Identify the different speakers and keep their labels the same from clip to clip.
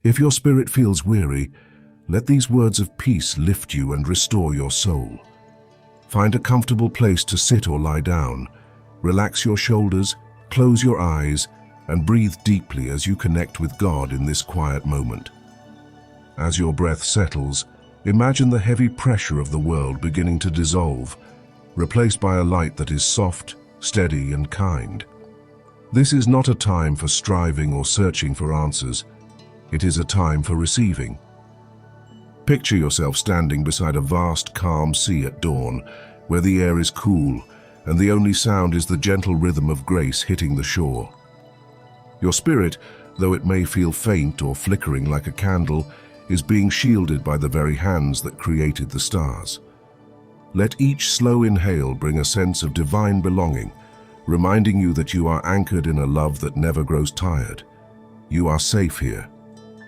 Speaker 1: If your spirit feels weary, let these words of peace lift you and restore your soul. Find a comfortable place to sit or lie down. Relax your shoulders, close your eyes, and breathe deeply as you connect with God in this quiet moment. As your breath settles, imagine the heavy pressure of the world beginning to dissolve, replaced by a light that is soft, steady, and kind. This is not a time for striving or searching for answers. It is a time for receiving. Picture yourself standing beside a vast, calm sea at dawn, where the air is cool and the only sound is the gentle rhythm of grace hitting the shore. Your spirit, though it may feel faint or flickering like a candle, is being shielded by the very hands that created the stars. Let each slow inhale bring a sense of divine belonging, reminding you that you are anchored in a love that never grows tired. You are safe here.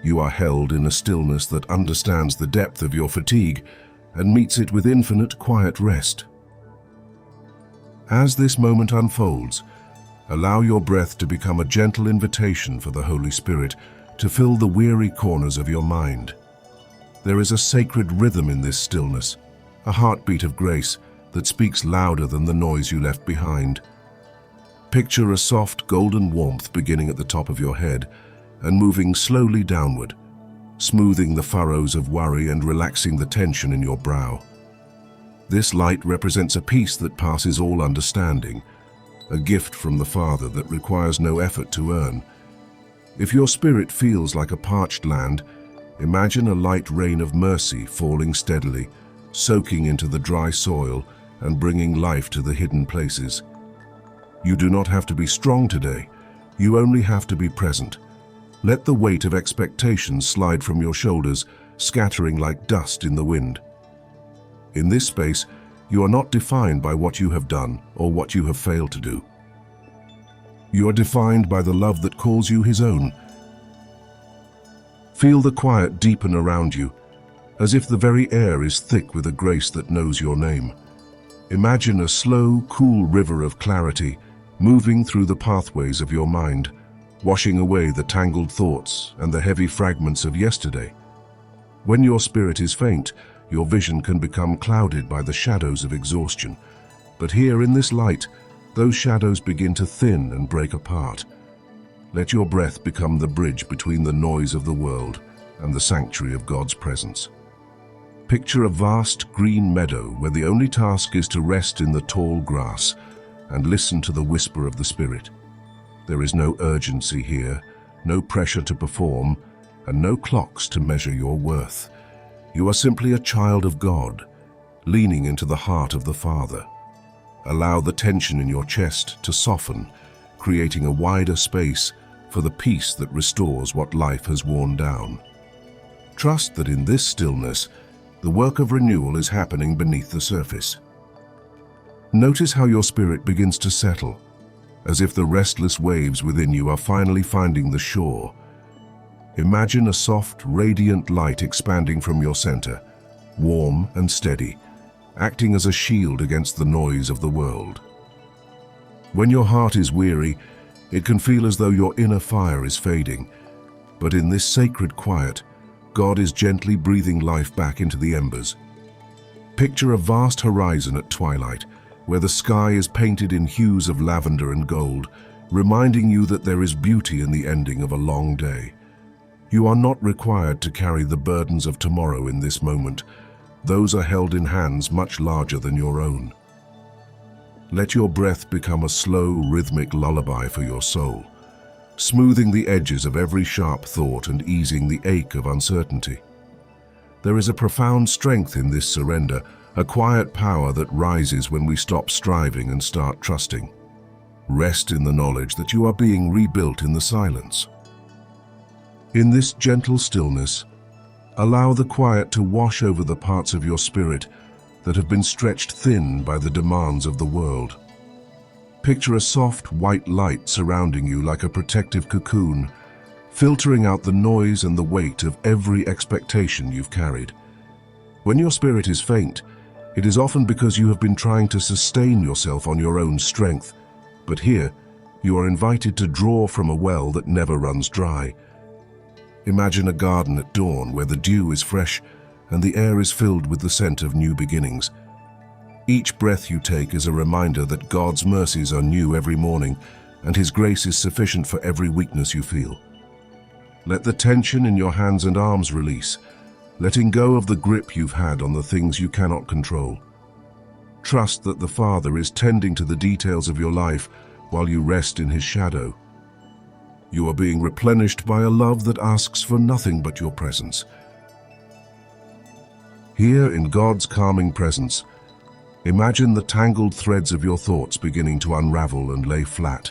Speaker 1: You are held in a stillness that understands the depth of your fatigue and meets it with infinite quiet rest. As this moment unfolds, allow your breath to become a gentle invitation for the Holy Spirit to fill the weary corners of your mind. There is a sacred rhythm in this stillness, a heartbeat of grace that speaks louder than the noise you left behind. Picture a soft golden warmth beginning at the top of your head and moving slowly downward, smoothing the furrows of worry and relaxing the tension in your brow. This light represents a peace that passes all understanding, a gift from the Father that requires no effort to earn. If your spirit feels like a parched land, imagine a light rain of mercy falling steadily, soaking into the dry soil and bringing life to the hidden places. You do not have to be strong today. You only have to be present. Let the weight of expectation slide from your shoulders, scattering like dust in the wind. In this space, you are not defined by what you have done or what you have failed to do. You are defined by the love that calls you His own. Feel the quiet deepen around you, as if the very air is thick with a grace that knows your name. Imagine a slow, cool river of clarity moving through the pathways of your mind, washing away the tangled thoughts and the heavy fragments of yesterday. When your spirit is faint, your vision can become clouded by the shadows of exhaustion. But here in this light, those shadows begin to thin and break apart. Let your breath become the bridge between the noise of the world and the sanctuary of God's presence. Picture a vast green meadow where the only task is to rest in the tall grass and listen to the whisper of the Spirit. There is no urgency here, no pressure to perform, and no clocks to measure your worth. You are simply a child of God, leaning into the heart of the Father. Allow the tension in your chest to soften, creating a wider space for the peace that restores what life has worn down. Trust that in this stillness, the work of renewal is happening beneath the surface. Notice how your spirit begins to settle, as if the restless waves within you are finally finding the shore. Imagine a soft, radiant light expanding from your center, warm and steady, acting as a shield against the noise of the world. When your heart is weary, it can feel as though your inner fire is fading, but in this sacred quiet, God is gently breathing life back into the embers. Picture a vast horizon at twilight, where the sky is painted in hues of lavender and gold, reminding you that there is beauty in the ending of a long day. You are not required to carry the burdens of tomorrow in this moment. Those are held in hands much larger than your own. Let your breath become a slow, rhythmic lullaby for your soul, smoothing the edges of every sharp thought and easing the ache of uncertainty. There is a profound strength in this surrender, a quiet power that rises when we stop striving and start trusting. Rest in the knowledge that you are being rebuilt in the silence. In this gentle stillness, allow the quiet to wash over the parts of your spirit that have been stretched thin by the demands of the world. Picture a soft white light surrounding you like a protective cocoon, filtering out the noise and the weight of every expectation you've carried. When your spirit is faint, it is often because you have been trying to sustain yourself on your own strength. But here, you are invited to draw from a well that never runs dry. Imagine a garden at dawn where the dew is fresh and the air is filled with the scent of new beginnings. Each breath you take is a reminder that God's mercies are new every morning and His grace is sufficient for every weakness you feel. Let the tension in your hands and arms release, letting go of the grip you've had on the things you cannot control. Trust that the Father is tending to the details of your life while you rest in His shadow. You are being replenished by a love that asks for nothing but your presence. Here in God's calming presence, imagine the tangled threads of your thoughts beginning to unravel and lay flat,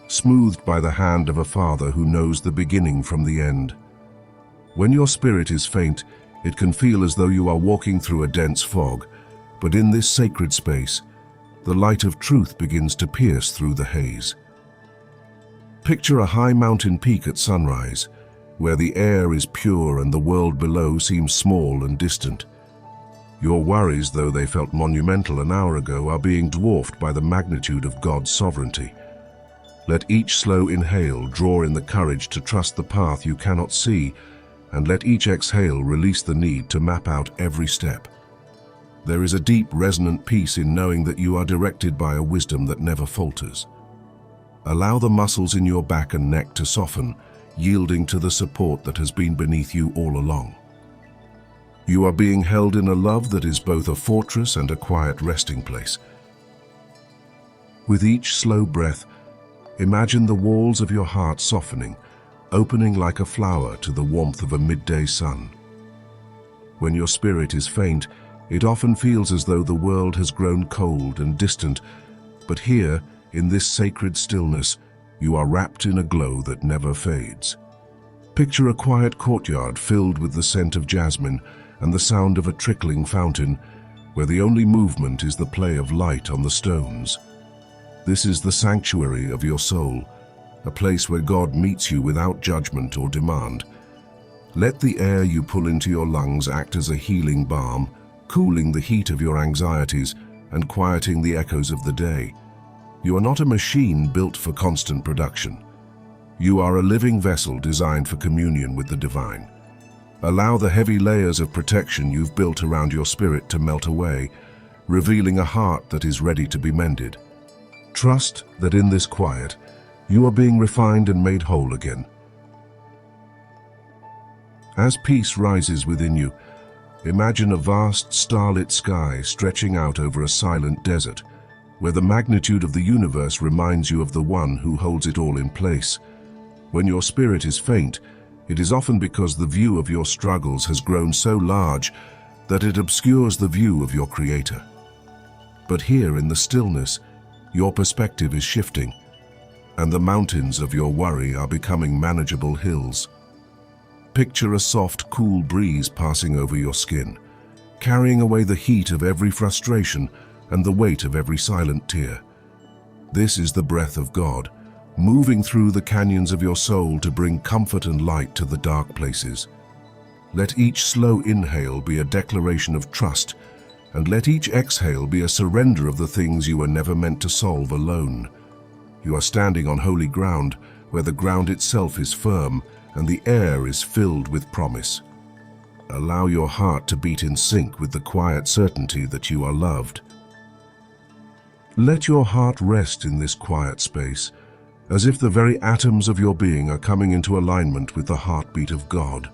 Speaker 1: smoothed by the hand of a Father who knows the beginning from the end. When your spirit is faint, it can feel as though you are walking through a dense fog, but in this sacred space, the light of truth begins to pierce through the haze. Picture a high mountain peak at sunrise, where the air is pure and the world below seems small and distant. Your worries, though they felt monumental an hour ago, are being dwarfed by the magnitude of God's sovereignty. Let each slow inhale draw in the courage to trust the path you cannot see, and let each exhale release the need to map out every step. There is a deep, resonant peace in knowing that you are directed by a wisdom that never falters. Allow the muscles in your back and neck to soften, yielding to the support that has been beneath you all along. You are being held in a love that is both a fortress and a quiet resting place. With each slow breath, imagine the walls of your heart softening, opening like a flower to the warmth of a midday sun. When your spirit is faint, it often feels as though the world has grown cold and distant, but here, in this sacred stillness, you are wrapped in a glow that never fades. Picture a quiet courtyard filled with the scent of jasmine and the sound of a trickling fountain, where the only movement is the play of light on the stones. This is the sanctuary of your soul, a place where God meets you without judgment or demand. Let the air you pull into your lungs act as a healing balm, cooling the heat of your anxieties and quieting the echoes of the day. You are not a machine built for constant production. You are a living vessel designed for communion with the divine. Allow the heavy layers of protection you've built around your spirit to melt away, revealing a heart that is ready to be mended. Trust that in this quiet, you are being refined and made whole again. As peace rises within you, imagine a vast starlit sky stretching out over a silent desert, where the magnitude of the universe reminds you of the one who holds it all in place. When your spirit is faint, it is often because the view of your struggles has grown so large that it obscures the view of your Creator. But here in the stillness, your perspective is shifting, and the mountains of your worry are becoming manageable hills. Picture a soft, cool breeze passing over your skin, carrying away the heat of every frustration and the weight of every silent tear. This is the breath of God, moving through the canyons of your soul to bring comfort and light to the dark places. Let each slow inhale be a declaration of trust, and let each exhale be a surrender of the things you were never meant to solve alone. You are standing on holy ground, where the ground itself is firm and the air is filled with promise. Allow your heart to beat in sync with the quiet certainty that you are loved. Let your heart rest in this quiet space, as if the very atoms of your being are coming into alignment with the heartbeat of God.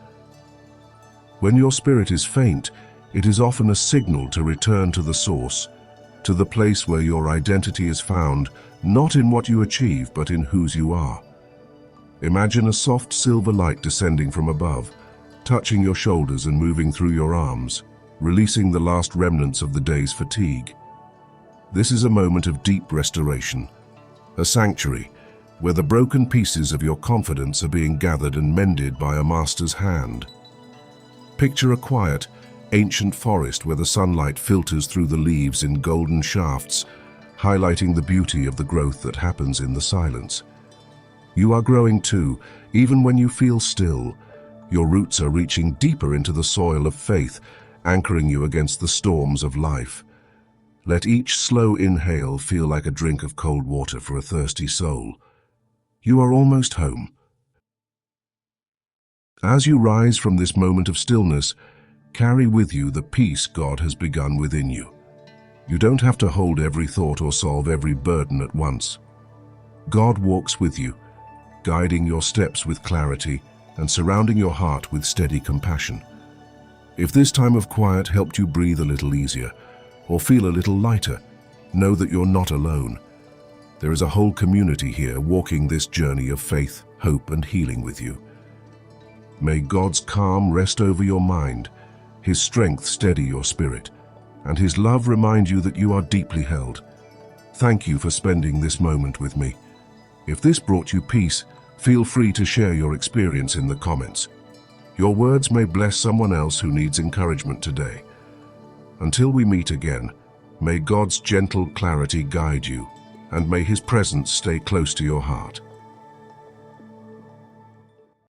Speaker 1: When your spirit is faint, it is often a signal to return to the source, to the place where your identity is found, not in what you achieve, but in whose you are. Imagine a soft silver light descending from above, touching your shoulders and moving through your arms, releasing the last remnants of the day's fatigue. This is a moment of deep restoration, a sanctuary where the broken pieces of your confidence are being gathered and mended by a master's hand. Picture a quiet, ancient forest where the sunlight filters through the leaves in golden shafts, highlighting the beauty of the growth that happens in the silence. You are growing too, even when you feel still. Your roots are reaching deeper into the soil of faith, anchoring you against the storms of life. Let each slow inhale feel like a drink of cold water for a thirsty soul. You are almost home. As you rise from this moment of stillness, carry with you the peace God has begun within you. You don't have to hold every thought or solve every burden at once. God walks with you, guiding your steps with clarity and surrounding your heart with steady compassion. If this time of quiet helped you breathe a little easier or feel a little lighter, know that you're not alone. There is a whole community here walking this journey of faith, hope, and healing with you. May God's calm rest over your mind, His strength steady your spirit, and His love remind you that you are deeply held. Thank you for spending this moment with me. If this brought you peace, feel free to share your experience in the comments. Your words may bless someone else who needs encouragement today. Until we meet again, may God's gentle clarity guide you, and may His presence stay close to your heart.